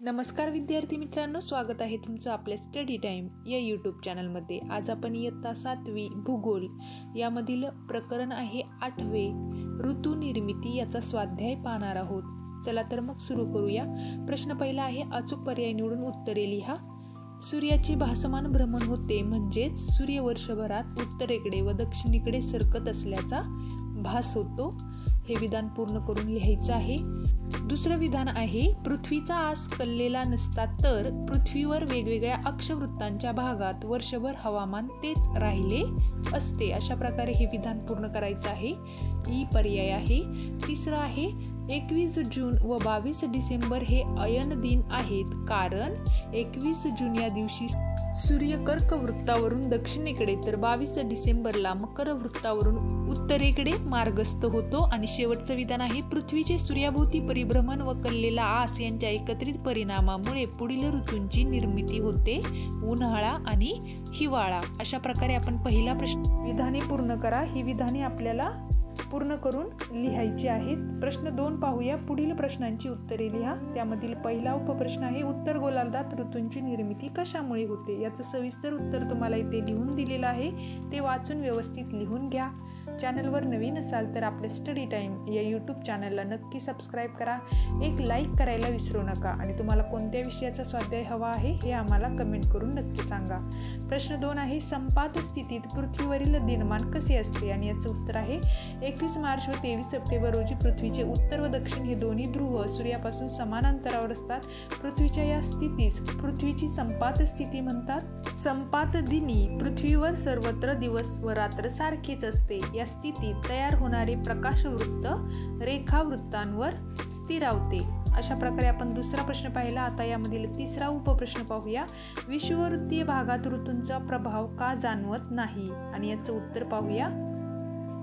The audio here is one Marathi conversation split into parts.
नमस्कार विद्यार्थी मित्रांनो, स्वागत आहे तुमचं आपल्या स्टडी टाइम या यूट्यूब चॅनलमध्ये। आज आपण इयत्ता 7वी भूगोल यामधील प्रकरण आहे 8वे ऋतू निर्मिती याचा स्वाध्याय पाहणार आहोत। चला तर मग सुरू करूया। प्रश्न पहिला आहे, अचूक पर्याय निवडून उत्तरे लिहा। सूर्याचे भासमान भ्रमण होते म्हणजेच सूर्य वर्षभरात उत्तरेकडे व दक्षिणेकडे सरकत असल्याचा भास होतो। हे विधान पूर्ण करून लिहायचं आहे। दुसरं विधान आहे, पृथ्वीचा आस कललेला नसता तर पृथ्वीवर वेगवेगळ्या अक्षवृत्तांच्या भागात वर्षभर हवामान तेच राहिले असते। अशा प्रकारे हे विधान पूर्ण करायचं आहे। ई पर्याय आहे। तिसरं आहे, 21 जून व 22 डिसेंबर हे अयन दिन आहेत, कारण 21 जून या दिवशी सूर्य कर्क वृत्तावरून दक्षिणेकडे तर 22 डिसेंबरला मकर वृत्तावरून उत्तरेकडे मार्गस्थ होतो। आणि शेवटचं विधान आहे, पृथ्वीचे सूर्याभोवती परिभ्रमण व कललेला आस यांच्या एकत्रित परिणामामुळे पुढील ऋतूंची निर्मिती होते, उन्हाळा आणि हिवाळा। अशा प्रकारे आपण पहिला प्रश्न विधाने पूर्ण करा। ही विधाने आपल्याला पूर्ण करून लिहायची आहेत। प्रश्न 2 पाहूया। पुढील प्रश्नांची उत्तरे लिहा। त्यामधील पहिला उपप्रश्न आहे, उत्तर गोलार्धात ऋतूंची निर्मिती कशामुळे होते? याचं सविस्तर उत्तर तुम्हाला इथे लिहून दिलेलं आहे, ते वाचून व्यवस्थित लिहून घ्या। चॅनलवर नवीन असाल तर आपल्या स्टडी टाइम या यूट्यूब चॅनलला नक्की सबस्क्राईब करा, एक लाईक करायला विसरू नका आणि तुम्हाला कोणत्या विषयाचा स्वाध्याय हवा आहे हे आम्हाला कमेंट करून नक्की सांगा। प्रश्न 2 आहे, संपात स्थितीत पृथ्वीवरील दिनमान कसे असते? आणि याचं उत्तर आहे, 21 मार्च व 23 सप्टेंबर रोजी पृथ्वीचे उत्तर व दक्षिण हे दोन्ही ध्रुव सूर्यापासून समान अंतरावर असतात। पृथ्वीच्या या स्थितीस पृथ्वीची संपात स्थिती म्हणतात। संपात दिनी पृथ्वीवर सर्वत्र दिवस व रात्र सारखेच असते। या स्थितीत तयार होणारे प्रकाशवृत्त रेखावृत्तांवर स्थिरावते। अशा प्रकारे आपण दुसरा प्रश्न पाहिला। आता यामधील तिसरा उपप्रश्न पाहूया। विषुववृत्तीय भागात ऋतूंचा प्रभाव का जाणवत नाही? आणि याचं उत्तर पाहूया।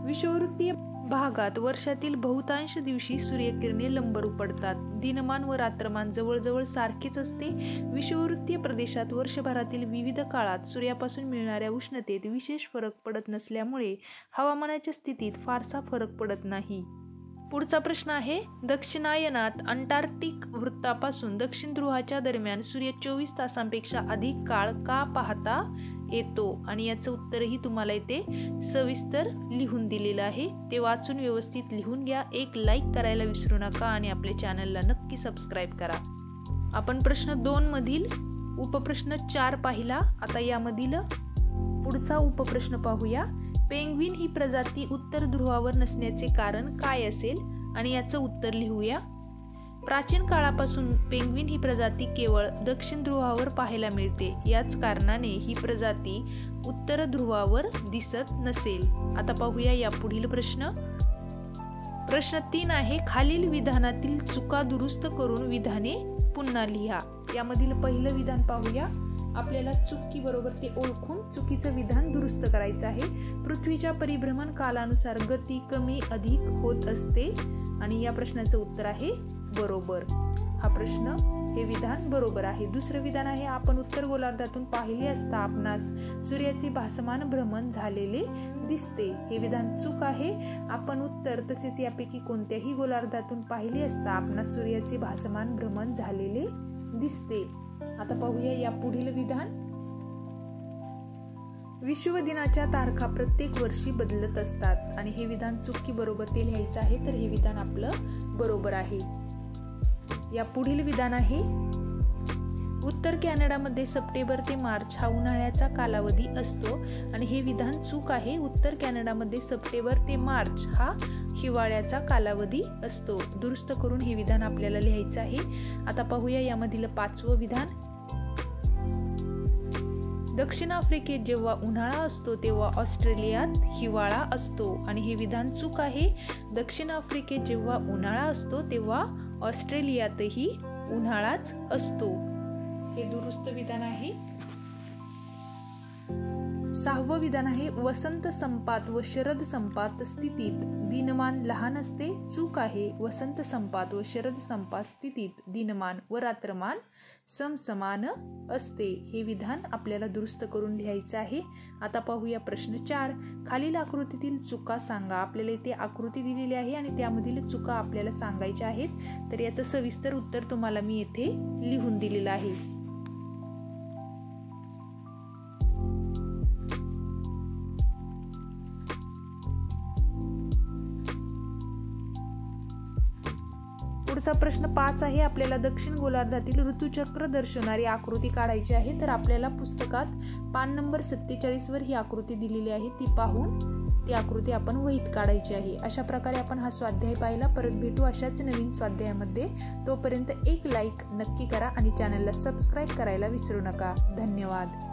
विषुववृत्तीय भागात वर्षातील बहुतांश दिवशी सूर्यकिरणे लंबरूप पडतात। दिनमान व रात्रमान जवळजवळ सारखेच असते। विषुववृत्तीय प्रदेशात वर्षभरातील विविध काळात सूर्यापासून मिळणाऱ्या उष्णतेत विशेष फरक पडत नसल्यामुळे हवामानाच्या स्थितीत फारसा फरक पडत नाही। पुढचा प्रश्न आहे, दक्षिणायनात अंटार्क्टिक वृत्तापासून दक्षिण ध्रुवाच्या दरम्यान सूर्य 24 तासांपेक्षा अधिक काळ का पाहता येतो? आणि याचं उत्तरही तुम्हाला इथे सविस्तर लिहून दिलेलं आहे, ते वाचून व्यवस्थित लिहून घ्या, एक लाईक करायला विसरू नका आणि आपल्या चॅनलला नक्की सबस्क्राईब करा। आपण प्रश्न 2 मधील उपप्रश्न 4 पाहिला। आता यामधील पुढचा उपप्रश्न पाहूया। पेंग्विन ही प्रजाती उत्तर ध्रुवावर नसण्याचे कारण काय असेल? आणि याचं उत्तर लिहूया। प्राचीन काळापासून पेंग्विन ही प्रजाती केवळ दक्षिण ध्रुवावर पाहायला मिळते, याच कारणाने ही प्रजाती उत्तर ध्रुवावर दिसत नसेल। आता पाहूया या पुढील प्रश्न। प्रश्न 3 आहे, खालील विधानातील चुका दुरुस्त करून विधाने पुन्हा लिहा। यामधील पहिलं विधान पाहूया। आपल्याला चुकी बरोबर ते ओळखून चुकीचं विधान दुरुस्त करायचं आहे। पृथ्वीच्या परिभ्रमण कालानुसार गती कमी अधिक होत असते। आणि या प्रश्नाचं उत्तर आहे बरोबर। हा प्रश्न हे विधान बरोबर आहे। दुसरं विधान आहे, आपण उत्तर गोलार्धातून पाहिले असता आपणास सूर्याचे भासमान भ्रमण झालेले दिसते। हे विधान चूक आहे। आपण उत्तर तसेच यापैकी कोणत्याही गोलार्धातून पाहिले असता आपणास सूर्याचे भासमान भ्रमण झालेले दिसते। आता पाहूया या पुढील विधान। विश्व दिनाच्या तारखा प्रत्येक वर्षी बदलत असतात। आणि हे विधान चुकी बरोबर ते लिहायचं आहे, तर हे विधान आपलं बरोबर आहे। या पुढील विधान आहे, उत्तर कॅनडामध्ये सप्टेंबर ते मार्च हा उन्हाळ्याचा कालावधी असतो। आणि हे विधान चूक आहे। उत्तर कॅनडामध्ये सप्टेंबर ते मार्च हा हिवाळ्याचा कालावधी असतो। दुरुस्त करून हे विधान आपल्याला लिहायचं आहे। आता पाहूया यामधील 5वं विधान। दक्षिण आफ्रिकेत जेव्हा उन्हाळा असतो तेव्हा ऑस्ट्रेलियात हिवाळा असतो। आणि हे विधान चूक आहे। दक्षिण आफ्रिकेत जेव्हा उन्हाळा असतो तेव्हा ऑस्ट्रेलियातही उन्हाळाच असतो। हे दुरुस्त विधान आहे। 6वं विधान आहे वसंत संपात व शरद संपात स्थितीत दिनमान लहान असते चूक आहे. वसंत संपात व शरद संपात स्थितीत दिनमान व रात्रमान समसमान असते. हे विधान आपल्याला दुरुस्त करून लिहायचं आहे. आता पाहूया प्रश्न 4. खालील आकृतीतील चुका सांगा. आपल्याला इथे आकृती दिलेली आहे आणि त्यामधील चुका आपल्याला सांगायच्या आहेत. तर याचं सविस्तर उत्तर तुम्हाला मी येथे लिहून दिलेलं आहे. पुढचा प्रश्न 5 आहे. आपल्याला दक्षिण गोलार्धातील ऋतुचक्र दर्शवणारी आकृती काढायची आहे. तर आपल्याला पुस्तकात पान नंबर 47 वर ही आकृती दिलेली आहे. ती पाहून ती आकृती आपण वहीत काढायची आहे. अशा प्रकारे आपण हा स्वाध्याय पाहिला. परत भेटू अशाच नवीन स्वाध्यायामध्ये. तोपर्यंत एक लाईक नक्की करा आणि चॅनलला सबस्क्राईब करायला विसरू नका. धन्यवाद.